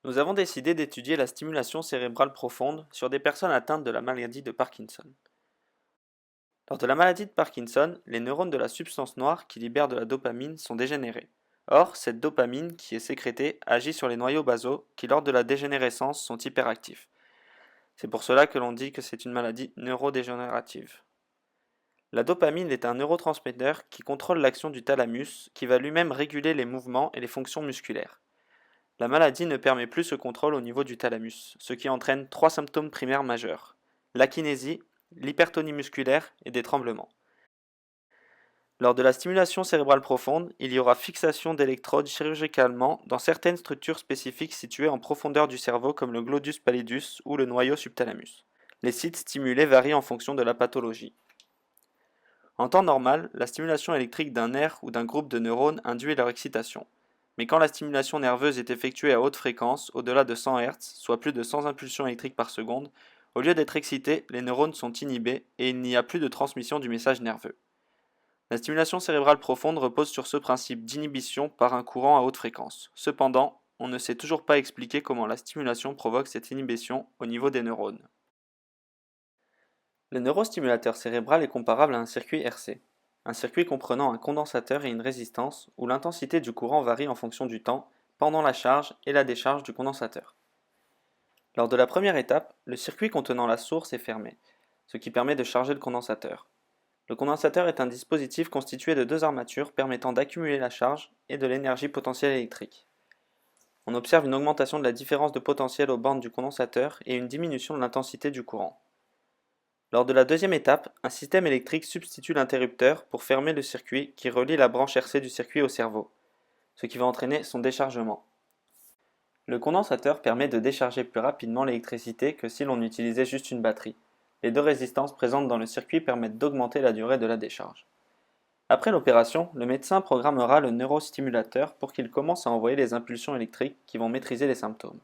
Nous avons décidé d'étudier la stimulation cérébrale profonde sur des personnes atteintes de la maladie de Parkinson. Lors de la maladie de Parkinson, les neurones de la substance noire qui libèrent de la dopamine sont dégénérés. Or, cette dopamine qui est sécrétée agit sur les noyaux basaux qui, lors de la dégénérescence, sont hyperactifs. C'est pour cela que l'on dit que c'est une maladie neurodégénérative. La dopamine est un neurotransmetteur qui contrôle l'action du thalamus, qui va lui-même réguler les mouvements et les fonctions musculaires. La maladie ne permet plus ce contrôle au niveau du thalamus, ce qui entraîne trois symptômes primaires majeurs: l'akinésie, l'hypertonie musculaire et des tremblements. Lors de la stimulation cérébrale profonde, il y aura fixation d'électrodes chirurgicalement dans certaines structures spécifiques situées en profondeur du cerveau comme le globus pallidus ou le noyau subthalamus. Les sites stimulés varient en fonction de la pathologie. En temps normal, la stimulation électrique d'un nerf ou d'un groupe de neurones induit leur excitation. Mais quand la stimulation nerveuse est effectuée à haute fréquence, au-delà de 100 Hz, soit plus de 100 impulsions électriques par seconde, au lieu d'être excités, les neurones sont inhibés et il n'y a plus de transmission du message nerveux. La stimulation cérébrale profonde repose sur ce principe d'inhibition par un courant à haute fréquence. Cependant, on ne sait toujours pas expliquer comment la stimulation provoque cette inhibition au niveau des neurones. Le neurostimulateur cérébral est comparable à un circuit RC. Un circuit comprenant un condensateur et une résistance, où l'intensité du courant varie en fonction du temps, pendant la charge et la décharge du condensateur. Lors de la première étape, le circuit contenant la source est fermé, ce qui permet de charger le condensateur. Le condensateur est un dispositif constitué de deux armatures permettant d'accumuler la charge et de l'énergie potentielle électrique. On observe une augmentation de la différence de potentiel aux bornes du condensateur et une diminution de l'intensité du courant. Lors de la deuxième étape, un système électrique substitue l'interrupteur pour fermer le circuit qui relie la branche RC du circuit au cerveau, ce qui va entraîner son déchargement. Le condensateur permet de décharger plus rapidement l'électricité que si l'on utilisait juste une batterie. Les deux résistances présentes dans le circuit permettent d'augmenter la durée de la décharge. Après l'opération, le médecin programmera le neurostimulateur pour qu'il commence à envoyer les impulsions électriques qui vont maîtriser les symptômes.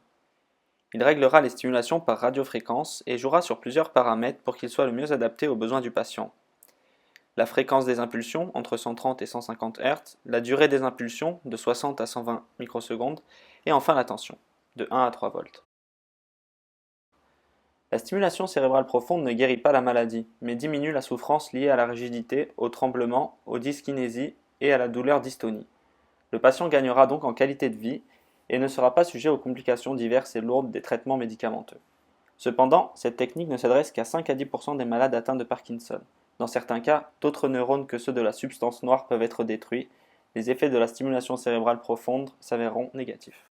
Il réglera les stimulations par radiofréquence et jouera sur plusieurs paramètres pour qu'ils soient le mieux adaptés aux besoins du patient. La fréquence des impulsions, entre 130 et 150 Hz, la durée des impulsions, de 60 à 120 microsecondes, et enfin la tension, de 1 à 3 volts. La stimulation cérébrale profonde ne guérit pas la maladie, mais diminue la souffrance liée à la rigidité, au tremblement, aux dyskinésies et à la douleur dystonie. Le patient gagnera donc en qualité de vie et ne sera pas sujet aux complications diverses et lourdes des traitements médicamenteux. Cependant, cette technique ne s'adresse qu'à 5 à 10% des malades atteints de Parkinson. Dans certains cas, d'autres neurones que ceux de la substance noire peuvent être détruits. Les effets de la stimulation cérébrale profonde s'avéreront négatifs.